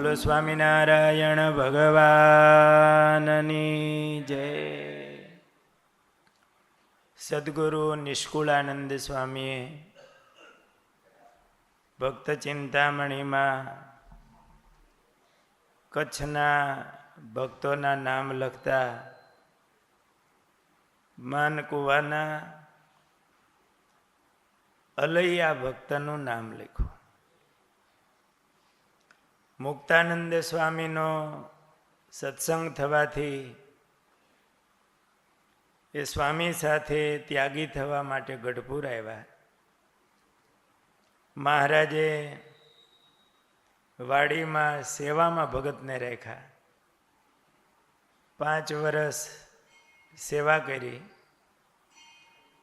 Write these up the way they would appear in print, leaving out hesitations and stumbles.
બોલો સ્વામિનારાયણ ભગવાનની જય. સદગુરુ નિષ્કુળાનંદ સ્વામીએ ભક્ત ચિંતામણીમાં કચ્છના ભક્તોના નામ લખતા માનકુવાના અલૈયા ભક્તનું નામ લખ્યું. મુક્તાનંદ સ્વામીનો સત્સંગ થવાથી એ સ્વામી સાથે ત્યાગી થવા માટે ગઢપુર આવ્યા. મહારાજે વાડીમાં સેવામાં ભગતને રાખ્યા. 5 વર્ષ સેવા કરી.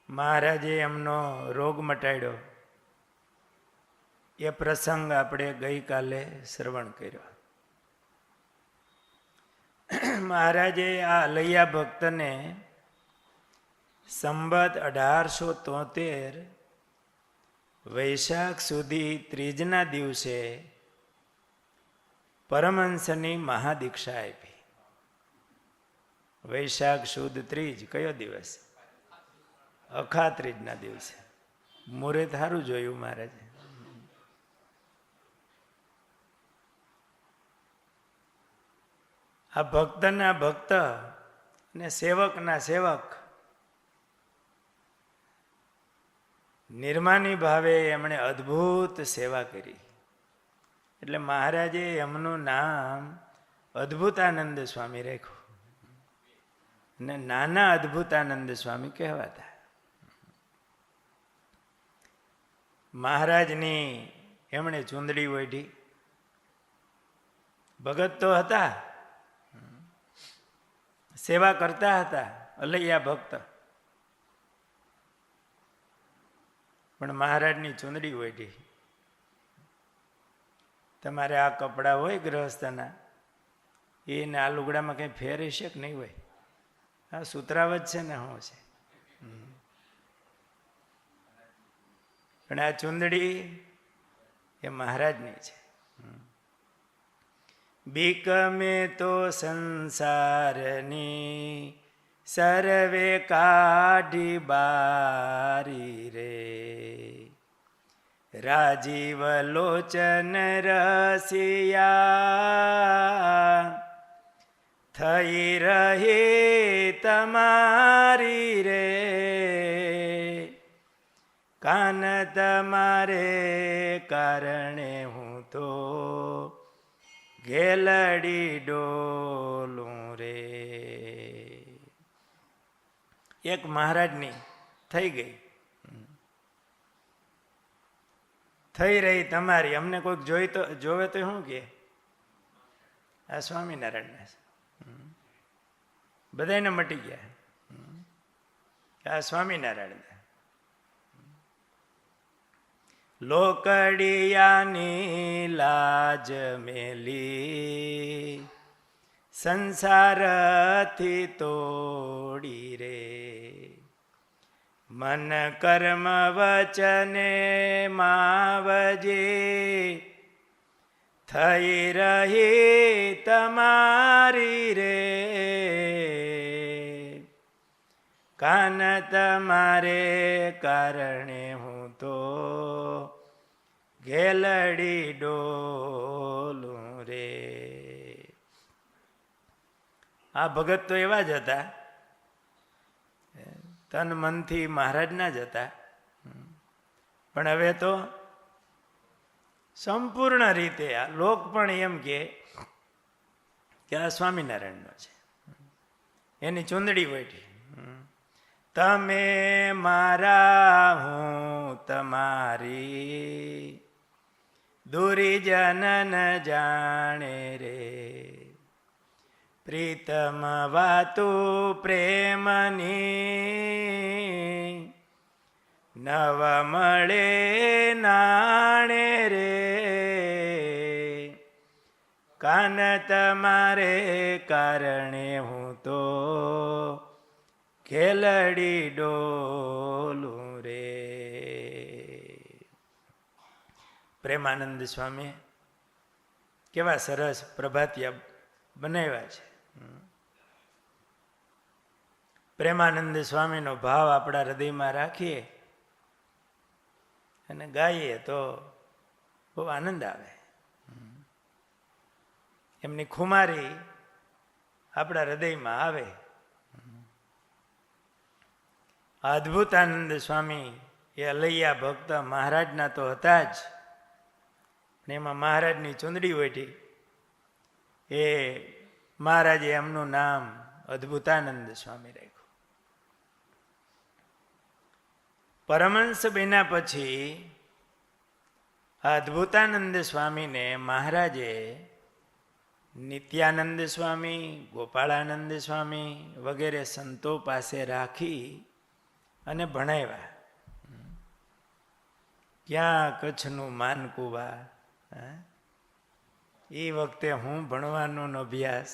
મહારાજે એમનો રોગ મટાડ્યો. એ પ્રસંગ આપણે ગઈકાલે શ્રવણ કર્યો. મહારાજે આ અલૈયા ભક્તને સંવત 1873 વૈશાખ સુધી ત્રીજના દિવસે પરમહંસની મહાદીક્ષા આપી. વૈશાખ સુદ ત્રીજ કયો દિવસ? અખા ત્રીજના દિવસે. મુહૂર્ત સારું જોયું મહારાજે. આ ભક્તના ભક્ત અને સેવકના સેવક નિર્માની ભાવે એમણે અદ્ભુત સેવા કરી. એટલે મહારાજે એમનું નામ અદ્ભુતાનંદ સ્વામી રાખ્યું અને નાના અદ્ભુતાનંદ સ્વામી કહેવાતા. મહારાજની એમણે ચૂંદડી ઓઢી. ભગત તો હતા, સેવા કરતા હતા, અલૈયા ભક્ત, પણ મહારાજની ચૂંદડી ઓઢી. તમારે આ કપડાં હોય ગ્રહસ્થના, એને આ લુગડામાં કંઈ ફેર હશે કે નહીં હોય? આ સૂત્રાવત છે ને શું છે? પણ આ ચૂંદડી એ મહારાજની છે. બીક મેં તો સંસારની સર્વે કાઢી બારી રે, રાજીવ લોચન રસિયા થઈ રહી તમારી રે, કાન તમારે કારણે હું તો ગેલડી ડોલું રે. એક મહારાજની થઈ ગઈ, થઈ રહી તમારી. અમને કોઈક જોવે તો શું કે આ સ્વામિનારાયણ બધાને મટી ગયા, આ સ્વામિનારાયણ. લોકડિયાની લાજ મેલી સંસારથી તોડી રે, મન કર્મ વચને માવજી થઈ રહી તમારી રે, કાન તમારે કારણે હું તો ગેલડી ડોલું રે. આ ભગત તો એવા જ હતા, તન મનથી મહારાજના જ હતા, પણ હવે તો સંપૂર્ણ રીતે આ લોક પણ એમ કે આ સ્વામિનારાયણનો છે. એની ચૂંદડી ઓઢી. તમે મારા હું તમારી, દુરીજન ન જાણે રે, પ્રીતમ વાતુ પ્રેમની નવ મળે નાણે રે, કાન તમારે કારણે હું તો ખેલડી ડોલું રે. પ્રેમાનંદ સ્વામી કેવા સરસ પ્રભાતિયા બનાવ્યા છે. પ્રેમાનંદ સ્વામીનો ભાવ આપણા હૃદયમાં રાખીએ અને ગાઈએ તો બહુ આનંદ આવે. એમની ખુમારી આપણા હૃદયમાં આવે. અદ્ભુતાનંદ સ્વામી એ અલૈયા ભક્ત મહારાજના તો હતા જ, એમાં મહારાજની ચૂંદડી ઓઢી એ મહારાજે એમનું નામ અદ્ભુતાનંદ સ્વામી રાખ્યું. પરમહંસ બન્યા પછી અદ્ભુતાનંદ સ્વામીને મહારાજે નિત્યાનંદ સ્વામી, ગોપાળાનંદ સ્વામી વગેરે સંતો પાસે રાખી અને ભણાવ્યા. ક્યાં કચ્છનું માનકુવા, એ વખતે હું ભણવાનો અભ્યાસ.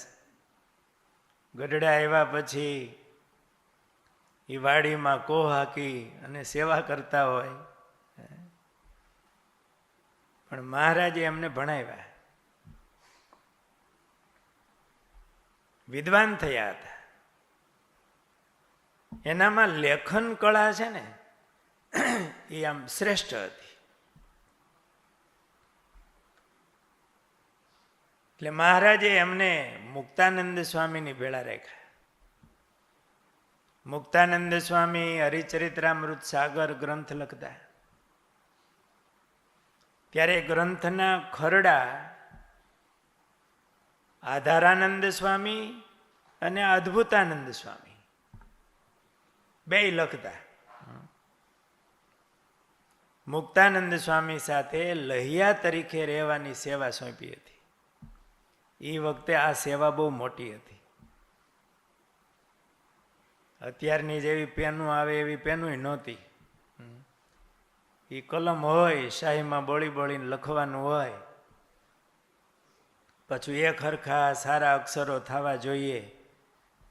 ગઢડા આવ્યા પછી એ વાડીમાં કોહ હાકી અને સેવા કરતા હોય, પણ મહારાજે એમને ભણાવ્યા. વિદ્વાન થયા હતા. એનામાં લેખન કળા છે ને એ આમ શ્રેષ્ઠ હતી. એટલે મહારાજે એમને મુક્તાનંદ સ્વામીની ભેળા રાખ્યા. મુક્તાનંદ સ્વામી હરિચરિત્રામૃત સાગર ગ્રંથ લખતા, ત્યારે ગ્રંથના ખરડા આધારાનંદ સ્વામી અને અદ્ભુતાનંદ સ્વામી બેય લખતા. મુક્તાનંદ સ્વામી સાથે લહિયા તરીકે રહેવાની સેવા સોંપી હતી. એ વખતે આ સેવા બહુ મોટી હતી. અત્યારની જેવી પેનું આવે એવી પેનું નહોતી. એ કલમ હોય, શાહીમાં બોળી બોળીને લખવાનું હોય, પાછું એક હરખા સારા અક્ષરો થવા જોઈએ.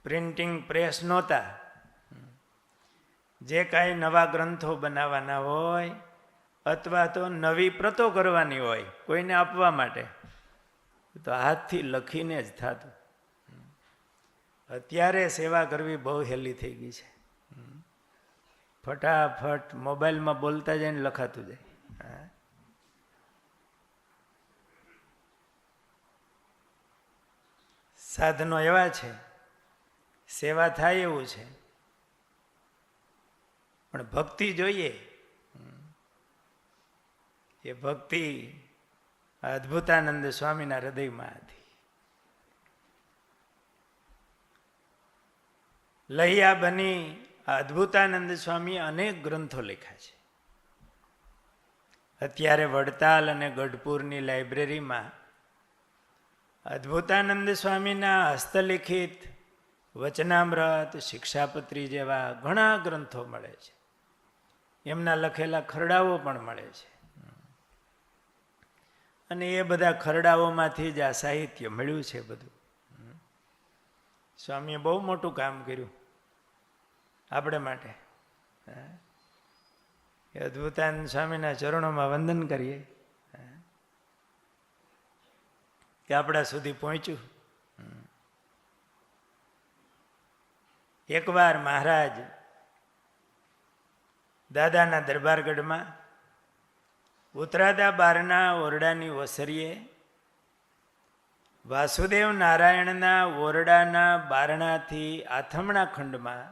પ્રિન્ટિંગ પ્રેસ નહોતા. જે કાંઈ નવા ગ્રંથો બનાવવાના હોય અથવા તો નવી પ્રતો કરવાની હોય કોઈને આપવા માટે, તો હાથથી લખીને જ થતું. અત્યારે સેવા કરવી બહુ હેલી થઈ ગઈ છે. ફટાફટ મોબાઈલમાં બોલતા જઈને લખાતું જાય. સાધનો એવા છે, સેવા થાય એવું છે, પણ ભક્તિ જોઈએ. એ ભક્તિ અદ્ભુતાનંદ સ્વામીના હૃદયમાં હતી. લહિયા બની અદ્ભુતાનંદ સ્વામી અનેક ગ્રંથો લખ્યા છે. અત્યારે વડતાલ અને ગઢપુરની લાઇબ્રેરીમાં અદ્ભુતાનંદ સ્વામીના હસ્તલિખિત વચનામૃત, શિક્ષાપત્રી જેવા ઘણા ગ્રંથો મળે છે. એમના લખેલા ખરડાઓ પણ મળે છે. અને એ બધા ખરડાઓમાંથી જ આ સાહિત્ય મળ્યું છે બધું. સ્વામીએ બહુ મોટું કામ કર્યું આપણે માટે. એ અદ્ભુતાનંદ સ્વામીના ચરણોમાં વંદન કરીએ કે આપણા સુધી પહોંચ્યું. એકવાર મહારાજ દાદાના દરબારગઢમાં ઉતરાદા બારના ઓરડાની ઓસરીએ વાસુદેવ નારાયણના ઓરડાના બારણાથી આથમણા ખંડમાં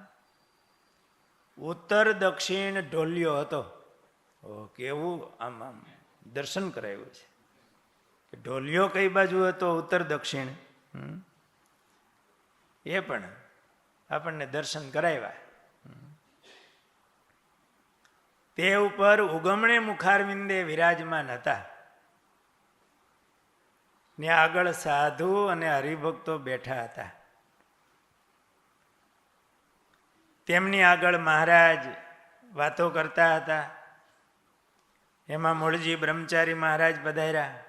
ઉત્તર દક્ષિણ ઢોલિયો હતો. કેવું આમ આમ દર્શન કરાયું છે. ઢોલિયો કઈ બાજુ હતો, ઉત્તર દક્ષિણ, એ પણ આપણને દર્શન કરાવ્યા. તે ઉપર ઉગમણે મુખારવિંદે વિરાજમાન હતા. ને આગળ સાધુ અને હરિભક્તો બેઠા હતા. તેમની આગળ મહારાજ વાતો કરતા હતા. એમાં મૂળજી બ્રહ્મચારી મહારાજ પધાર્યા.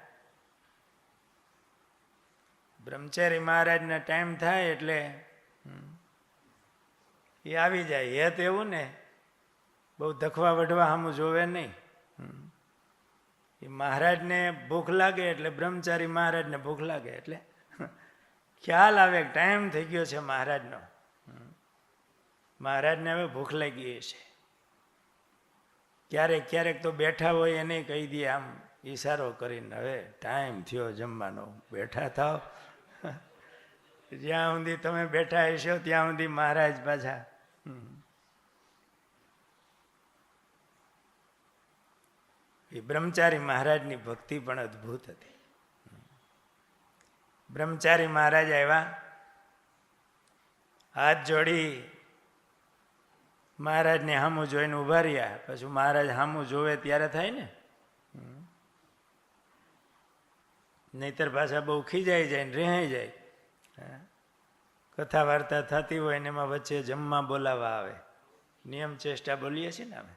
બ્રહ્મચારી મહારાજના ટાઈમ થાય એટલે એ આવી જાય. હે તેવું ને બહુ ધખવા વઢવા સામું જોવે નહીં. એ મહારાજને ભૂખ લાગે એટલે બ્રહ્મચારી મહારાજને ભૂખ લાગે એટલે ખ્યાલ આવે ટાઈમ થઈ ગયો છે મહારાજનો. મહારાજને હવે ભૂખ લાગી છે. ક્યારેક ક્યારેક તો બેઠા હોય એને કહી દે આમ ઈશારો કરીને, હવે ટાઈમ થયો જમવાનો, બેઠા થાવ. જ્યાં સુધી તમે બેઠા હશો ત્યાં સુધી મહારાજ પાછા. એ બ્રહ્મચારી મહારાજની ભક્તિ પણ અદભુત હતી. બ્રહ્મચારી મહારાજ આવ્યા, હાથ જોડી મહારાજને સામું જોઈને ઉભા રહ્યા. પછી મહારાજ સામું જોવે ત્યારે થાય ને, નહીતર પાછા બહુ ખીજાઈ જાય ને રેહાઈ જાય. કથા વાર્તા થતી હોય ને એમાં વચ્ચે જમવા બોલાવા આવે, નિયમ ચેષ્ટા બોલીએ છીએ ને અમે,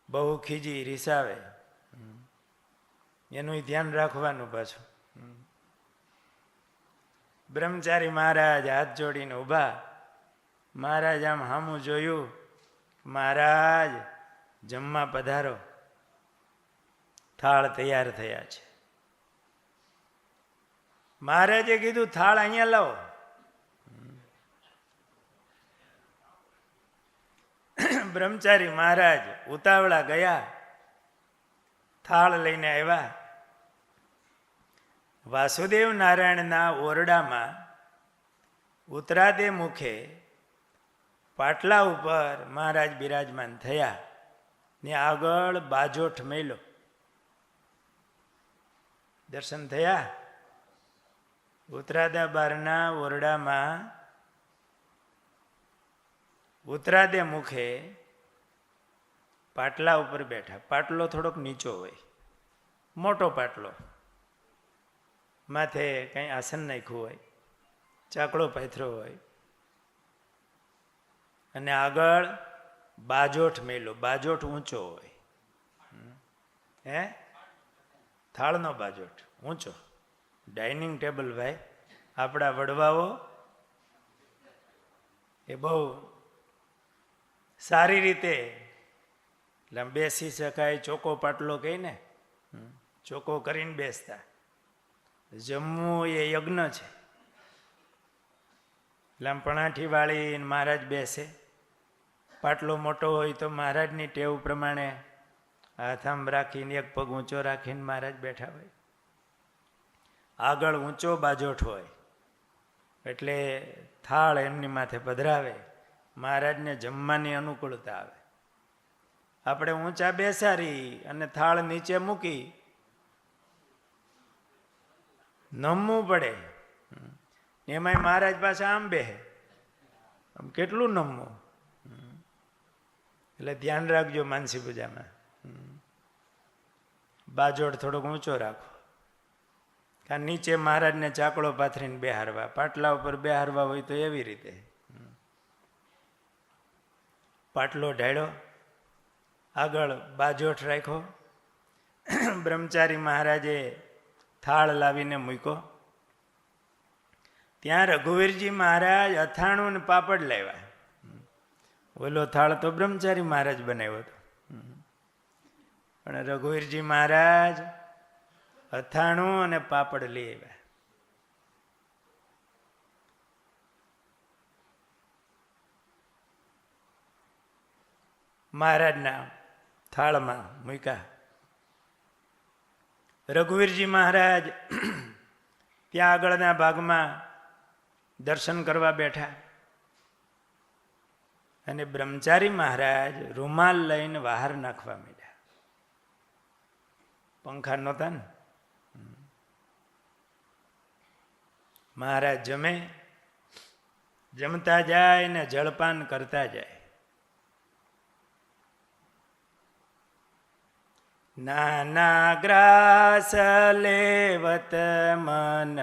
બહુ ખીજી રીસાવે, એનું ધ્યાન રાખવાનું પાછું. બ્રહ્મચારી મહારાજ હાથ જોડીને ઊભા. મહારાજ આમ સામું જોયું, મહારાજ જમવા પધારો, થાળ તૈયાર થયા છે. મહારાજે કીધું થાળ અહીંયા લાવો. બ્રહ્મચારી મહારાજ ઉતાવળા ગયા, થાળ લઈને આવ્યા. વાસુદેવ નારાયણના ઓરડામાં ઉત્તરાદે મુખે પાટલા ઉપર મહારાજ બિરાજમાન થયા ને આગળ બાજોઠ મેલો. દર્શન થયા. ઉત્તરાદા બારના ઓરડામાં ઉત્તરાદે મુખે પાટલા ઉપર બેઠા. પાટલો થોડોક નીચો હોય, મોટો પાટલો, માથે કંઈ આસન નાખ્યું હોય, ચાકડો પાથરો હોય, અને આગળ બાજોઠ મેલો. બાજોઠ ઊંચો હોય, થાળનો બાજોઠ ઊંચો. ડાઇનિંગ ટેબલ ભાઈ આપણા વડવાઓ એ બહુ સારી રીતે એટલે બેસી શકાય. ચોખ્ખો પાટલો કહીને ચોખ્ખો કરીને બેસતા. જમવું એ યજ્ઞ છે. એટલે આમ પણાઠી વાળી મહારાજ બેસે. પાટલો મોટો હોય તો મહારાજની ટેવ પ્રમાણે હાથ આમ રાખીને એક પગ ઊંચો રાખીને મહારાજ બેઠા હોય. આગળ ઊંચો બાજોઠ હોય એટલે થાળ એમની માથે પધરાવે. મહારાજને જમવાની અનુકૂળતા આવે. આપણે ઊંચા બેસાડી અને થાળ નીચે મૂકી નમવું પડે. એમાંય મહારાજ પાછા આમ બેહે, આમ કેટલું નમવું. એટલે ધ્યાન રાખજો માનસી પૂજામાં, બાજોડ થોડોક ઊંચો રાખો. કારણ નીચે મહારાજને ચાકડો પાથરીને બેહારવા, પાટલા ઉપર બેહારવા હોય તો એવી રીતે. પાટલો ઢાળ્યો, આગળ બાજોઠ રાખ્યો. બ્રહ્મચારી મહારાજે થાળ લાવીને મૂક્યો. ત્યાં રઘુવીરજી મહારાજ અથાણું ને પાપડ લાવ્યા. ઓલો થાળ તો બ્રહ્મચારી મહારાજ બનાવ્યો હતો, પણ રઘુવીરજી મહારાજ અથાણું અને પાપડ લઈ આવ્યા. મહારાજના થાળમાં મૂક્યા. રઘુવીરજી મહારાજ ત્યાં આગળના ભાગમાં દર્શન કરવા બેઠા અને બ્રહ્મચારી મહારાજ રૂમાલ લઈને બહાર નાખવા માંડ્યા. પંખા નહોતા ને. મહારાજ જમે, જમતા જાય ને જળપાન કરતા જાય. નાના ગ્રાસ લેવત મન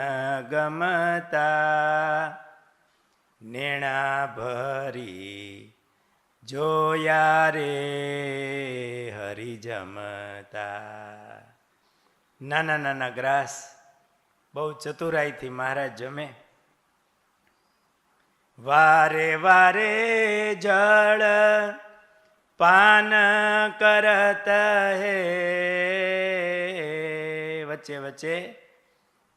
ગમતા, નેણા ભરી જોયા રે હરી જમતા. નાના નાના ગ્રાસ બહુ ચતુરાઈથી મહારાજ જમે. વારે વારે જળ પાન કરત હે. વચ્ચે વચ્ચે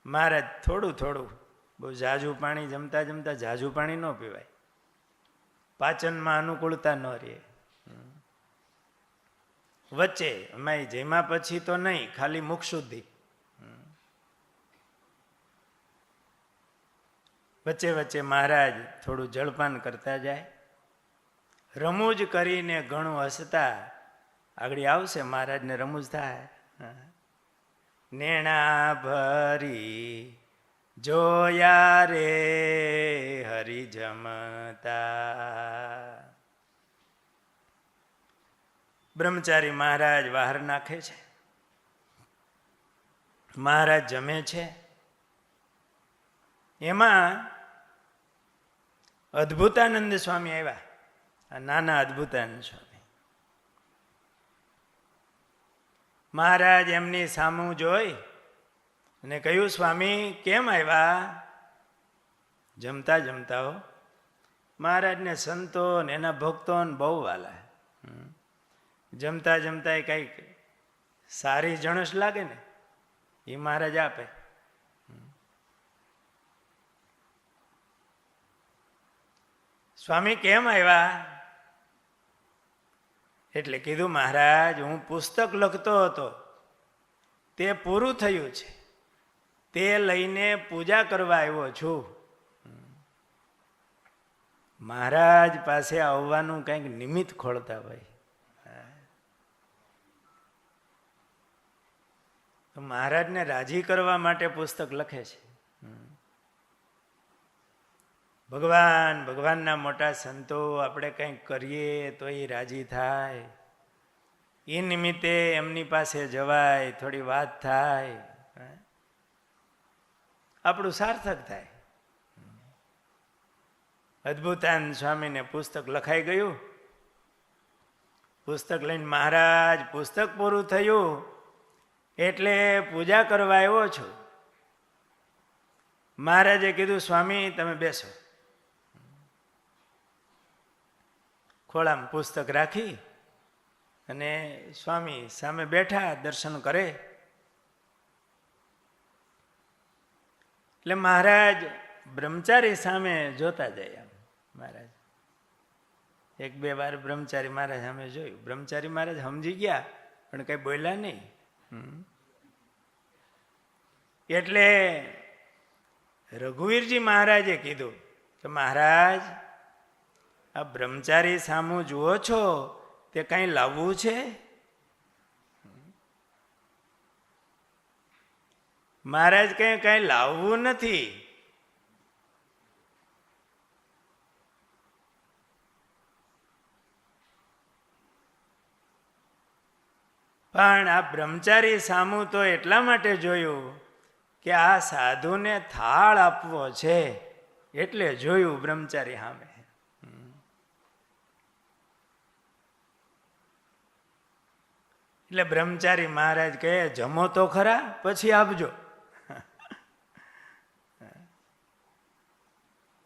મહારાજ થોડું થોડું, બહુ ઝાઝું પાણી જમતા જમતા ઝાઝું પાણી ન પીવાય, પાચનમાં અનુકૂળતા ન રહે. વચ્ચે અમારી જેમાં પછી તો નહીં, ખાલી મુખ શુદ્ધિ. વચ્ચે વચ્ચે મહારાજ થોડું જળપાન કરતા જાય. રમૂજ કરીને ઘણું હસતા આગળ આવશે. મહારાજને રમૂજ થાય. નેણા ભરી જોયા રે હરિ જમતા. બ્રહ્મચારી મહારાજ બહાર નાખે છે, મહારાજ જમે છે. એમાં અદ્ભુતાનંદ સ્વામી આવ્યા. આ નાના અદ્ભુતાનંદ સ્વામી. મહારાજ એમની સામું જોઈ અને કહ્યું, સ્વામી કેમ આવ્યા? જમતા જમતા હો. મહારાજને સંતો ને એના ભક્તો બહુ વાલા. જમતા જમતા એ કઈક સારી જણસ લાગે ને એ મહારાજ આપે. સ્વામી કેમ આવ્યા? એટલે કીધું, મહારાજ હું પુસ્તક લખતો હતો, તે પૂરું થયું છે, તે લઈને પૂજા કરવા આવ્યો છું. મહારાજ પાસે આવવાનું કંઈક નિમિત્ત ખોળતા હોય. તો મહારાજને રાજી કરવા માટે પુસ્તક લખે છે. ભગવાનના મોટા સંતો આપણે કંઈક કરીએ તો એ રાજી થાય. એ નિમિત્તે એમની પાસે જવાય, થોડી વાત થાય, આપણું સાર્થક થાય. અદ્ભુતાનંદ સ્વામીને પુસ્તક લખાઈ ગયું. પુસ્તક લઈને મહારાજ, પુસ્તક પૂરું થયું એટલે પૂજા કરવા આવ્યો છું. મહારાજે કીધું, સ્વામી તમે બેસો. ખોળામાં પુસ્તક રાખી અને સ્વામી સામે બેઠા, દર્શન કરે. એટલે મહારાજ બ્રહ્મચારી સામે જોતા જાય. મહારાજ એક બે વાર બ્રહ્મચારી મહારાજ સામે જોયું. બ્રહ્મચારી મહારાજ સમજી ગયા પણ કઈ બોલ્યા નહીં. એટલે રઘુવીરજી મહારાજે કીધું કે મહારાજ આ બ્રહ્મચારી સામું જુઓ છો, તે કઈ લાવવું છે? મહારાજ કઈ લાવવું નથી. પણ આ બ્રહ્મચારી સામું તો એટલા માટે જોયું કે આ સાધુને થાળ આપવો છે, એટલે જોયું બ્રહ્મચારી સામે. એટલે બ્રહ્મચારી મહારાજ કહે, જમો તો ખરા, પછી આપજો.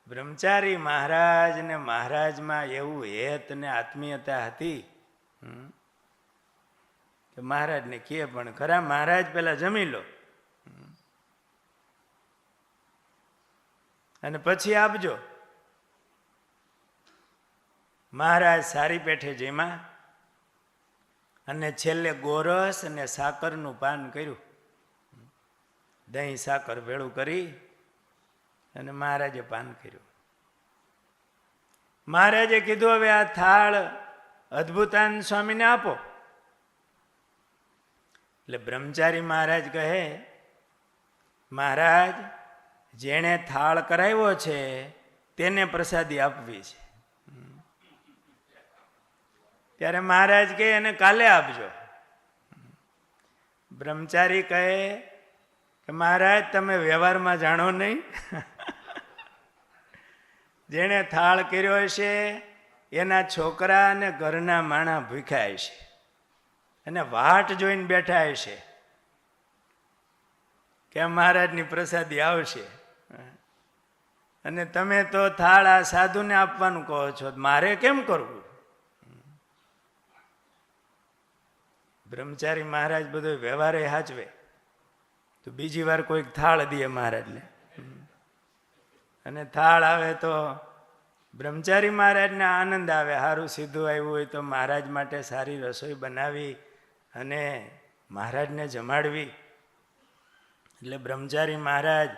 બ્રહ્મચારી મહારાજ ને મહારાજમાં એવું હેત ને આત્મીયતા હતી કે મહારાજને કહે પણ ખરા, મહારાજ પેલા જમી લો અને પછી આપજો. મહારાજ સારી પેઠે જેમાં અને છેલ્લે ગોરસ અને સાકરનું પાન કર્યું. દહીં સાકર ભેળું કરી અને મહારાજે પાન કર્યું. મહારાજે કીધું, હવે આ થાળ અદ્ભુતાનંદ સ્વામીને આપો. એટલે બ્રહ્મચારી મહારાજ કહે, મહારાજ જેણે થાળ કરાવ્યો છે તેને પ્રસાદી આપવી છે. ત્યારે મહારાજ કહે, એને કાલે આપજો. બ્રહ્મચારી કહે કે મહારાજ તમે વ્યવહારમાં જાણો નહીં. જેણે થાળ કર્યો હશે એના છોકરા અને ઘરના માણા ભૂખ્યા હશે અને વાટ જોઈને બેઠા હશે કે મહારાજની પ્રસાદી આવશે, અને તમે તો થાળ આ સાધુને આપવાનું કહો છો, મારે કેમ કરવું? બ્રહ્મચારી મહારાજ બધો વ્યવહારે હાચવે તો બીજી વાર કોઈક થાળ દે મહારાજને, અને થાળ આવે તો બ્રહ્મચારી મહારાજને આનંદ આવે. સારું સીધું આવ્યું હોય તો મહારાજ માટે સારી રસોઈ બનાવી અને મહારાજને જમાડવી. એટલે બ્રહ્મચારી મહારાજ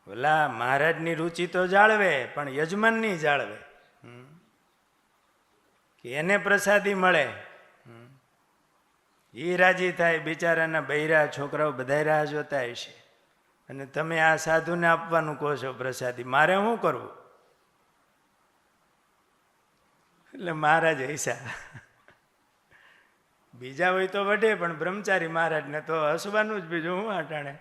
ઓલા મહારાજની રુચિ તો જાળવે પણ યજમાનની જાળવે, કે એને પ્રસાદી મળે, એ રાજી થાય. બિચારાના બૈરા છોકરાઓ બધા રાહ જોતા હશે, અને તમે આ સાધુને આપવાનું કહો છો પ્રસાદી, મારે શું કરવું? એટલે મહારાજ હૈસા. બીજા હોય તો વઢે પણ બ્રહ્મચારી મહારાજને તો હસવાનું જ, બીજું હું અટાણે.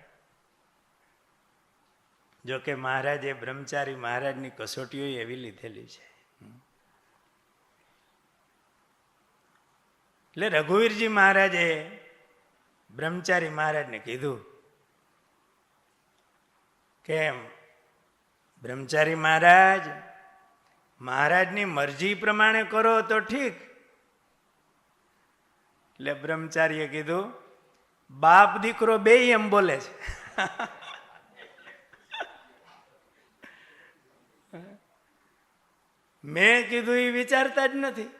જોકે મહારાજે બ્રહ્મચારી મહારાજની કસોટીઓ એવી લીધેલી છે. એટલે રઘુવીરજી મહારાજે બ્રહ્મચારી મહારાજને કીધું કે બ્રહ્મચારી મહારાજ, મહારાજની મરજી પ્રમાણે કરો તો ઠીક. એટલે બ્રહ્મચારીએ કીધું, બાપ દીકરો બે એમ બોલે છે. મેં કીધું એ વિચારતા જ નથી,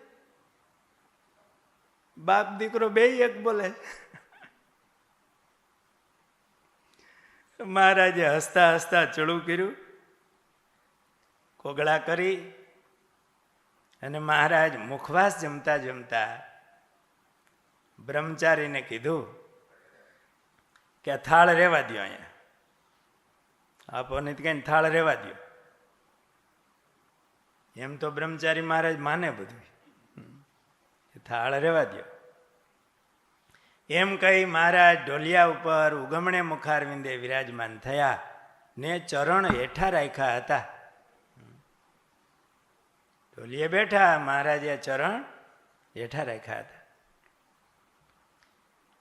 બાપ દીકરો બે એક બોલે. મહારાજે હસતા હસતા ચડું કર્યું, કોગળા કરી, અને મહારાજ મુખવાસ જમતા જમતા બ્રહ્મચારીને કીધું કે આ થાળ રહેવા દો, અહીંયા આપો નહીં કઈ થાળ રહેવા દો. એમ તો બ્રહ્મચારી મહારાજ માને બધું, થાળ રહેવા દો એમ કહી મહારાજ ઢોલિયા ઉપર ઉગમણે મુખારવિંદે વિરાજમાન થયા ને ચરણ હેઠા રાખ્યા હતા. ઢોલિયે બેઠા, મહારાજે ચરણ હેઠા રાખ્યા હતા.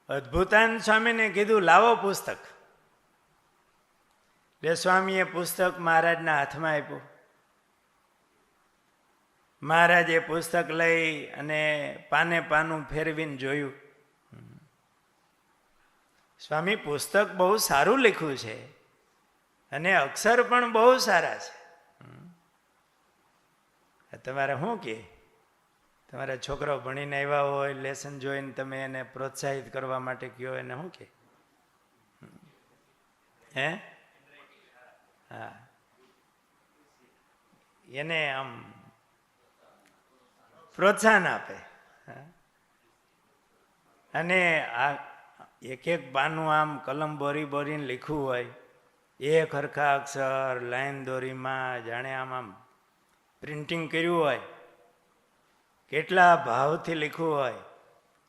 અદ્ભુતાનંદ સ્વામીને કીધું લાવો પુસ્તક. એટલે સ્વામીએ પુસ્તક મહારાજના હાથમાં આપ્યું. મહારાજે પુસ્તક લઈ અને પાને પાનું ફેરવીને જોયું. સ્વામી, પુસ્તક બહુ સારું લખ્યું છે અને અક્ષર પણ બહુ સારા છે. તમારે શું કે તમારા છોકરાઓ ભણીને આવ્યા હોય, લેસન જોઈને તમે એને પ્રોત્સાહિત કરવા માટે કહો, એને શું કે? હે? હા, એને આમ પ્રોત્સાહન આપે. અને આ એક એક પાનું આમ કલમ બોરી બોરીને લખ્યું હોય, એક હરખા અક્ષર લાઈન દોરીમાં જાણે આમ પ્રિન્ટિંગ કર્યું હોય, કેટલા ભાવથી લખ્યું હોય.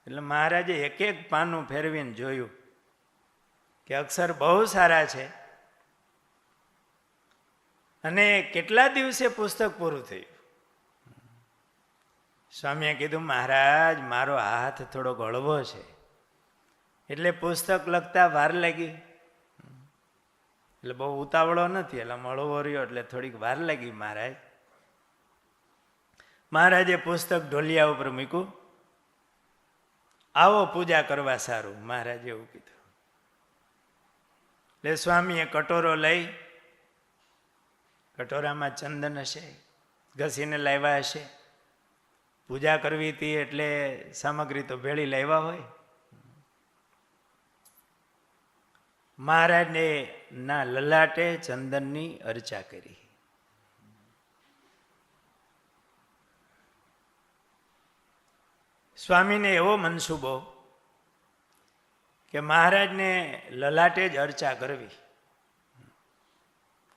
એટલે મહારાજે એક એક પાનું ફેરવીને જોયું કે અક્ષર બહુ સારા છે. અને કેટલા દિવસે પુસ્તક પૂરું થયું. સ્વામીએ કીધું, મહારાજ મારો હાથ થોડોક હળવો છે એટલે પુસ્તક લખતા વાર લાગી. એટલે બહુ ઉતાવળો નથી, એટલે હળવો રહ્યો એટલે થોડીક વાર લાગી મહારાજ. મહારાજે પુસ્તક ઢોલિયા ઉપર મૂક્યું. આવો પૂજા કરવા સારું, મહારાજે એવું કીધું. એટલે સ્વામીએ કટોરો લઈ, કટોરામાં ચંદન હશે, ઘસીને લાવ્યા હશે. પૂજા કરવી હતી એટલે સામગ્રી તો ભેળી લાવ્યા હોય. મહારાજને ના લલાટે ચંદનની અર્ચા કરી. સ્વામીને એવો મનસુબો કે મહારાજને લલાટે જ અર્ચા કરવી,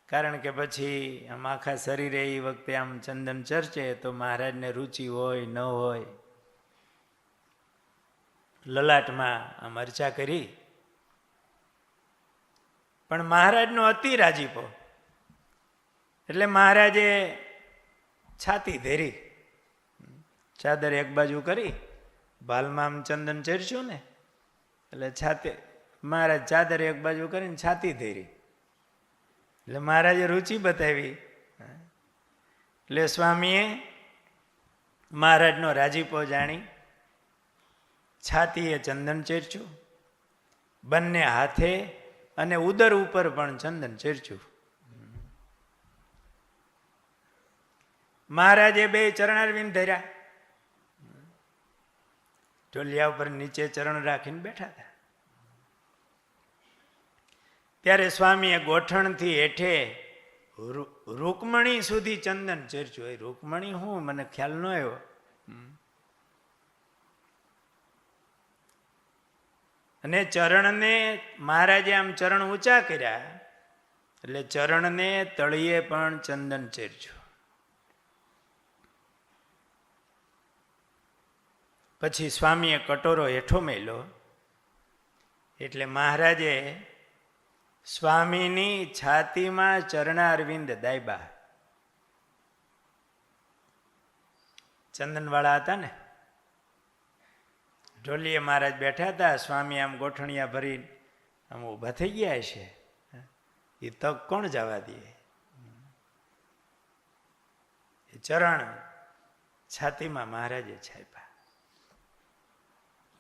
કારણ કે પછી આમ આખા શરીરે એ વખતે આમ ચંદન ચર્ચે તો મહારાજને રુચિ હોય ન હોય. લલાટમાં આમ અર્ચા કરી. પણ મહારાજનો અતિ રાજીપો એટલે મહારાજે છાતી ધેરી, ચાદર એક બાજુ કરી, ભાલમાં આમ ચંદન ચર્ચ્યું ને એટલે છાતી, મહારાજ ચાદર એક બાજુ કરીને છાતી ધેરી. એટલે મહારાજે રુચિ બતાવી. એટલે સ્વામીએ મહારાજનો રાજીપો જાણી છાતીએ ચંદન ચેરચ્યું, બંને હાથે અને ઉદર ઉપર પણ ચંદન ચેરચ્યું. મહારાજે બે ચરણારવિંદ ધર્યા, ઢોલિયા ઉપર નીચે ચરણ રાખીને બેઠા હતા. ત્યારે સ્વામીએ ગોઠણથી હેઠે રૂકમણી સુધી ચંદન ચેરચ્યું. એ રૂકમણી હું મને ખ્યાલ ન આવ્યો. અને ચરણને મહારાજે આમ ચરણ ઊંચા કર્યા એટલે ચરણને તળિયે પણ ચંદન ચેરચ્યું. પછી સ્વામીએ કટોરો હેઠો મેલ્યો એટલે મહારાજે સ્વામીની છાતીમાં ચરણારવિંદ દાયબા. ચંદનવાળા હતા ને, ઢોલીએ મહારાજ બેઠા હતા, સ્વામી આમ ગોઠણિયા ભરી આમ ઊભા થઈ ગયા છે. એ તક કોણ જવા દે? એ ચરણ છાતીમાં મહારાજે છાપ્યા.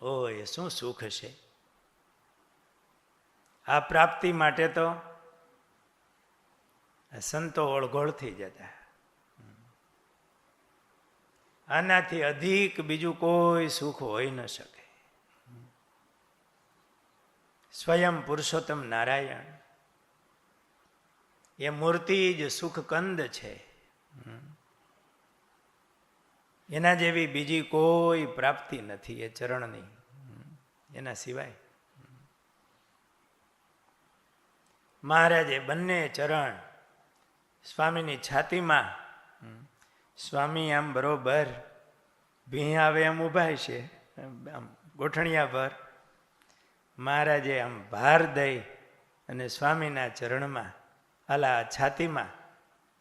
ઓ એ શું સુખ છે! આ પ્રાપ્તિ માટે તો સંતો ઓળઘોળ થઈ જતા. આનાથી અધિક બીજું કોઈ સુખ હોઈ ન શકે. સ્વયં પુરુષોત્તમ નારાયણ એ મૂર્તિ જ સુખ કંદ છે. એના જેવી બીજી કોઈ પ્રાપ્તિ નથી એ ચરણની, એના સિવાય. મહારાજે બંને ચરણ સ્વામીની છાતીમાં, સ્વામી આમ બરોબર ભી આવે એમ ઊભા છે, આમ ગોઠણિયા પર. મહારાજે આમ ભાર દઈ અને સ્વામીના ચરણમાં, આલા છાતીમાં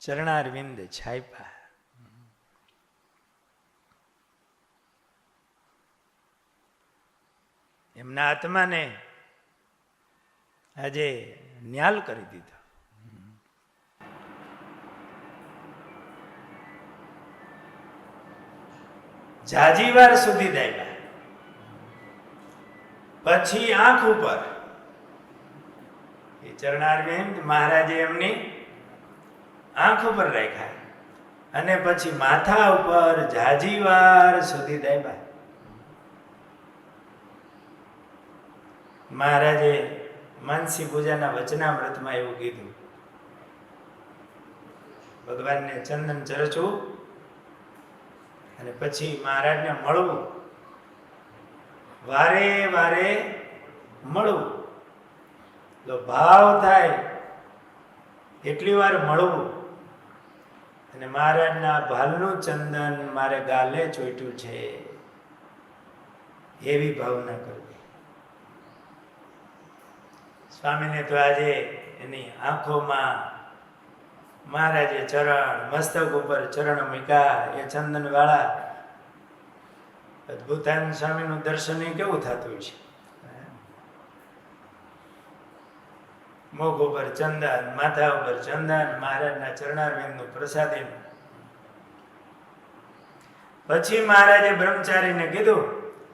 ચરણારવિંદ છાપ્યા. એમના આત્માને આજે ન્યાલ કરી દીધો. જાજી વાર સુધી દાયબા. પછી આંખ ઉપર એ ચરણારવિંદ મહારાજે એમની આંખ ઉપર રાખ્યા અને પછી માથા ઉપર જાજી વાર સુધી દાયબા. મહારાજે માનસી પૂજાના વચનામૃતમાં એવું કીધું, ભગવાનને ચંદન ચરચવું અને પછી મહારાજને મળવું, વારે વારે મળવું. તો ભાવ થાય એટલી વાર મળવું અને મહારાજના ભાલનું ચંદન મારે ગાલે ચોટ્યું છે એવી ભાવના કરવી. સ્વામીને તો આજે એની આંખોમાં મહારાજે ચરણ, મસ્તક ઉપર ચરણ મૂક્યા એ ચંદન વાળા. અદભુતાનંદ સ્વામીનું દર્શન કેવું થતું છે! મોઢ ઉપર ચંદન, માથા ઉપર ચંદન, મહારાજના ચરણારવિંદનું પ્રસાદીનું. પછી મહારાજે બ્રહ્મચારીને કીધું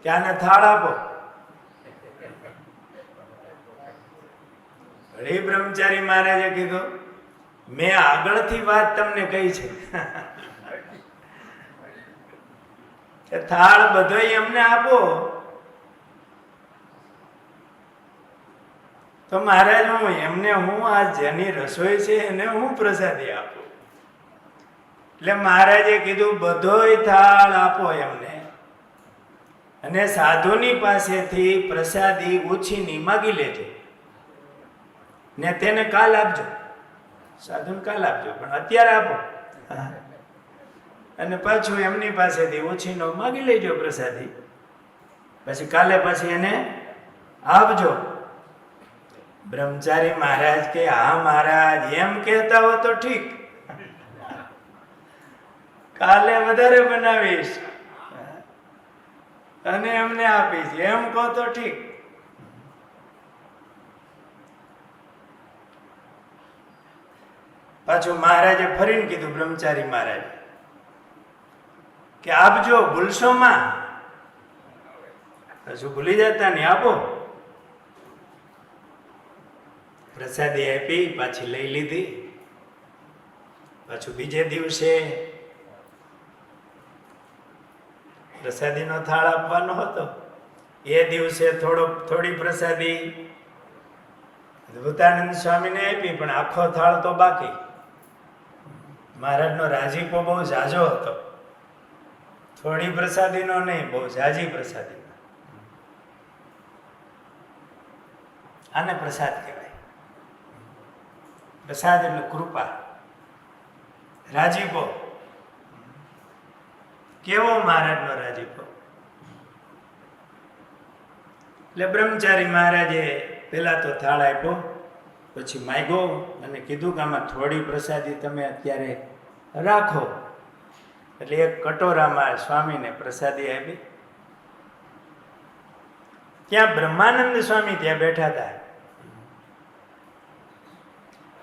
કે આને થાળ આપો. હરે બ્રહ્મચારી મહારાજે કીધું, મેં આગળથી વાત તમને કહી છે કે થાળ બધોય એમને આપો. તો મહારાજ હું એમને આ જેની રસોઈ છે એને હું પ્રસાદી આપું. એટલે મહારાજે કીધું બધોય થાળ આપો એમને અને સાધુની પાસેથી પ્રસાદી ઉછીની માગી લેજો ને તેને કાલ આપજો. સાધુને કાલ આપજો પણ અત્યારે આપો. અને પાછું એમની પાસેથી ઓછીનો માગી લેજો પ્રસાદી, પછી કાલે પછી એને આપજો. બ્રહ્મચારી મહારાજ કે હા મહારાજ એમ કહેતા હો તો ઠીક, કાલે વધારે બનાવીશ અને એમને આપીશ એમ કહો તો ઠીક. પાછું મહારાજે ફરીને કીધું બ્રહ્મચારી મહારાજ કે આપજો ભૂલશો માં. હજુ ભૂલી જતા ને આપો. પ્રસાદી આપી, પાછી લઈ લીધી. પાછું બીજે દિવસે પ્રસાદીનો થાળ આપવાનો હતો. એ દિવસે થોડી પ્રસાદી અદ્ભુતાનંદ સ્વામીને આપી, પણ આખો થાળ તો બાકી. મહારાજનો રાજીપો બહુ ઝાઝો હતો. થોડી પ્રસાદીનો નહીં, બહુ ઝાઝી પ્રસાદી. આને પ્રસાદ કહેવાય. પ્રસાદ એટલે કૃપા, રાજીપો. કેવો મહારાજનો રાજીપો! એટલે બ્રહ્મચારી મહારાજે પેલા તો થાળ આપ્યો, પછી માગ્યો અને કીધું કે આમાં થોડી પ્રસાદી તમે અત્યારે રાખો. એટલે એક કટોરામાં સ્વામીને પ્રસાદી આપી. ત્યાં બ્રહ્માનંદ સ્વામી ત્યાં બેઠા હતા.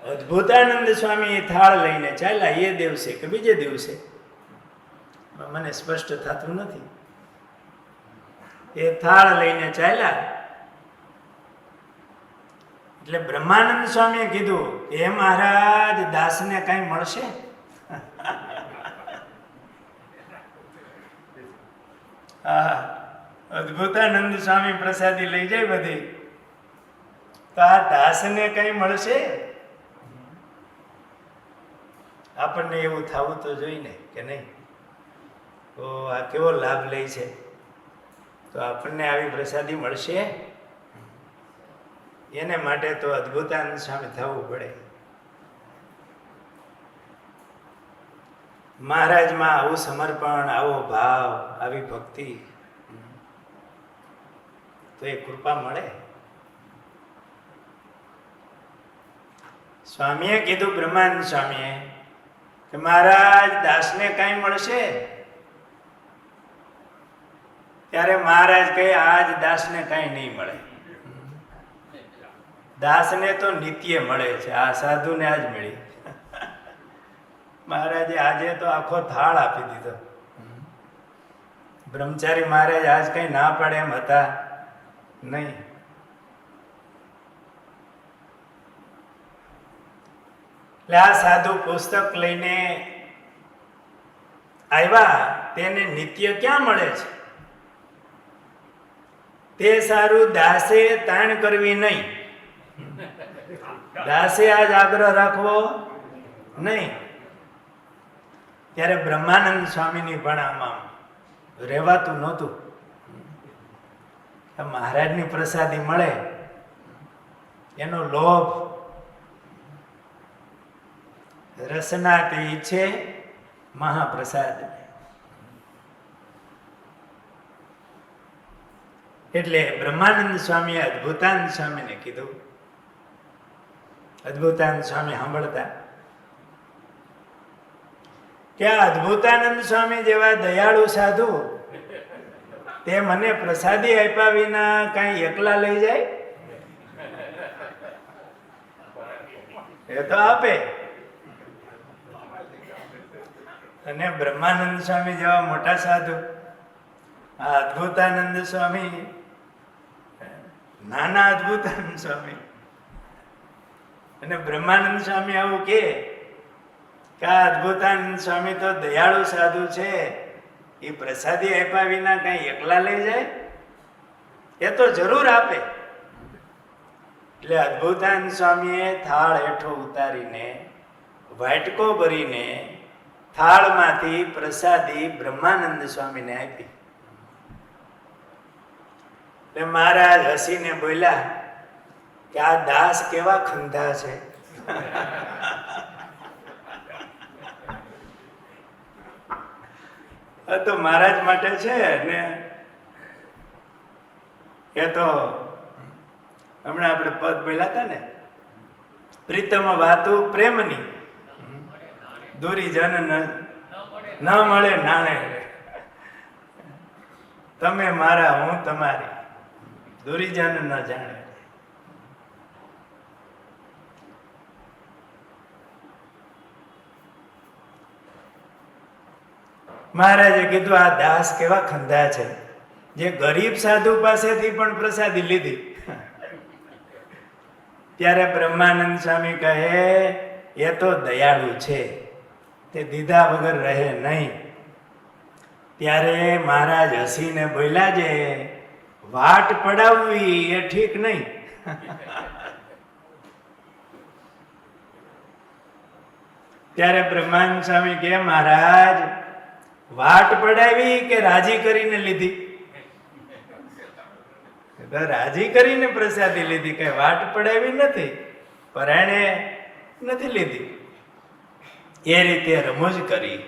અદ્ભુતાનંદ સ્વામી એ થાળ લઈને ચાલ્યા. એ દિવસે કે બીજે દિવસે મને સ્પષ્ટ થતું નથી. એ થાળ લઈને ચાલ્યા. એટલે બ્રહ્માનંદ સ્વામીએ કીધું કે હે મહારાજ, દાસને કઈ મળશે? અદ્ભુતાનંદ સ્વામી પ્રસાદી લઈ જાય બધી, તો આ દાસને કઈ મળશે? આપણને એવું થવું તો જોઈને કે નહીં, તો આ કેવો લાભ લે છે, તો આપણને આવી પ્રસાદી મળશે? એને માટે તો અદ્ભુતાનંદ સ્વામી થવું પડે. મહારાજમાં આવું સમર્પણ, આવો ભાવ, આવી ભક્તિ, તો એ કૃપા મળે. સ્વામીએ કીધું, બ્રહ્માનંદ સ્વામીએ કે મહારાજ, દાસને કઈ મળશે? ત્યારે મહારાજ કહે, આજ દાસને કઈ નહીં મળે. દાસને તો નિત્ય મળે છે, આ સાધુને આજ મળી. મહારાજે આજે તો આખો થાળ આપી દીધો. બ્રહ્મચારી મહારાજ આજ કઈ ના પડે એમ હતા નહીં. એટલે આ સાધુ પુસ્તક લઈને આવ્યા. તેને નિત્ય ક્યાં મળે છે? તે સારું દાસે તાણ કરવી નહીં. દાસે આજ આગ્રહ રાખવો નહીં. ત્યારે બ્રહ્માનંદ સ્વામીની પણ આમાં રહેવાતું નહોતું. મહારાજની પ્રસાદી મળે એનો લોભ, રસના તે ઈચ્છે મહાપ્રસાદ. એટલે બ્રહ્માનંદ સ્વામીએ અદ્ભુતાનંદ સ્વામીને કીધું. અદ્ભુતાનંદ સ્વામી સાંભળતા કે આ અદ્ભુતાનંદ સ્વામી જેવા દયાળુ સાધુ તે મને પ્રસાદી આપ્યા વિના કઈ એકલા લઈ જાય? એ તો આપે. અને બ્રહ્માનંદ સ્વામી જેવા મોટા સાધુ, આ અદ્ભુતાનંદ સ્વામી, નાના અદ્ભુતાનંદ સ્વામી, અને બ્રહ્માનંદ સ્વામી આવું કે આ અદ્ભુતાનંદ સ્વામી તો દયાળુ સાધુ છે, એ પ્રસાદી આપ્યા વિના કઈ એકલા લઈ જાય? એ તો જરૂર આપે. એટલે અદ્ભુતાનંદ સ્વામીએ થાળ હેઠો ઉતારીને, વાટકો ભરીને થાળમાંથી પ્રસાદી બ્રહ્માનંદ સ્વામીને આપી. એટલે મહારાજ હસીને બોલ્યા કે આ દાસ કેવા ખંધા છે. તો મહારાજ માટે છે ને. એ તો હમણાં આપણે પદ બોલ્યા હતા ને, પ્રીતમ વાતું પ્રેમની, દૂરી જન ન મળે નાણે. તમે મારા, હું તમારી, દૂરી જન ન જાણે. મહારાજે કીધું આ દાસ કેવા ખંધા છે. જે ગરીબ સાધુ પાસેથી પણ પ્રસાદી લીધી. ત્યારે બ્રહ્માનંદ સ્વામી કહે એ તો દયાળુ છે, તે દીધા વગર રહે નહીં. ત્યારે મહારાજ હસીને બોલ્યા, છે વાટ પડાવવી એ ઠીક નહીં. ત્યારે બ્રહ્માનંદ સ્વામી કે મહારાજ વાટ પડાવી કે રાજી કરીને લીધી? રાજી કરીને પ્રસાદી લીધી, કઈ વાટ પડાવી નથી, પરાણે નથી લીધી. એ રીતે રમૂજ કરી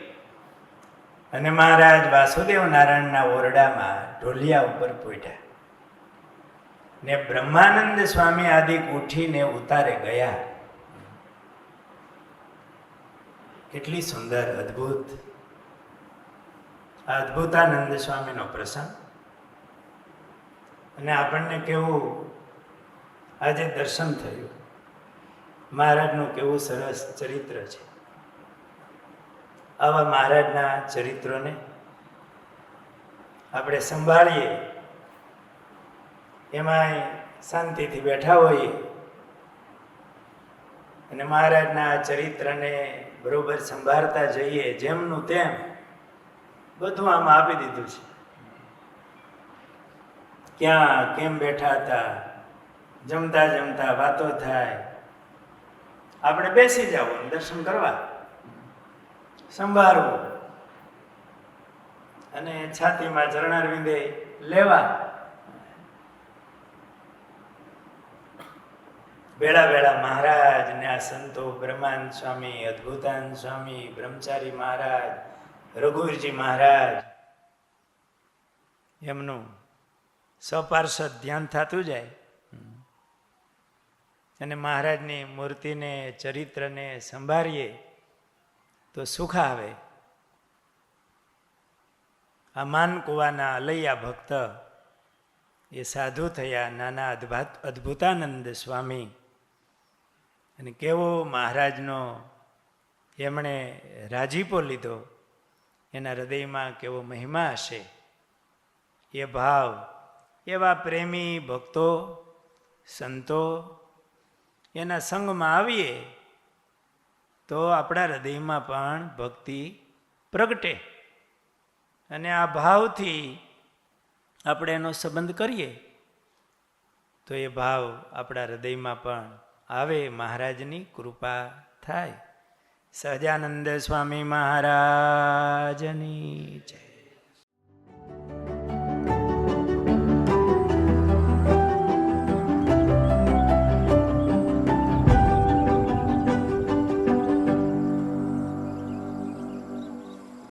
અને મહારાજ વાસુદેવ નારાયણના ઓરડામાં ઢોલિયા ઉપર પોઢ્યા ને બ્રહ્માનંદ સ્વામી આદિક ઉઠીને ઉતારે ગયા. કેટલી સુંદર અદ્ભુત અદ્ભુતાનંદ સ્વામીનો પ્રસંગ. અને આપણને કેવું આજે દર્શન થયું, મહારાજનું કેવું સરસ ચરિત્ર છે. આવા મહારાજના ચરિત્રોને આપણે સંભાળીએ, એમાંય શાંતિથી બેઠા હોઈએ અને મહારાજના ચરિત્રને બરોબર સંભાળતા જઈએ. જેમનું તેમ બધું આમ આપી દીધું છે. ક્યાં કેમ બેઠા હતા, જમતા જમતા વાતો થાય, આપણે બેસી જવું દર્શન કરવા, સંભાળવું અને છાતીમાં ચરણારવિંદે લેવા. વેળા વેળા મહારાજ ને આ સંતો બ્રહ્માનંદ સ્વામી, અદ્ભુતાનંદ સ્વામી, બ્રહ્મચારી મહારાજ, રઘુવીરજી મહારાજ, એમનું સપાર્ષદ ધ્યાન થતું જાય અને મહારાજની મૂર્તિને ચરિત્રને સંભાળીએ તો સુખ આવે. આ માનકુવાના અલૈયા ભક્ત એ સાધુ થયા, નાના અદ્ભુતાનંદ સ્વામી. અને કેવો મહારાજનો એમણે રાજીપો લીધો, એના હૃદયમાં કેવો મહિમા હશે. એ ભાવ, એવા પ્રેમી ભક્તો સંતો એના સંગમાં આવીએ તો આપણા હૃદયમાં પણ ભક્તિ પ્રગટે. અને આ ભાવથી આપણે એનો સંબંધ કરીએ તો એ ભાવ આપણા હૃદયમાં પણ આવે, મહારાજની કૃપા થાય. સહજાનંદ સ્વામી મહારાજની જય.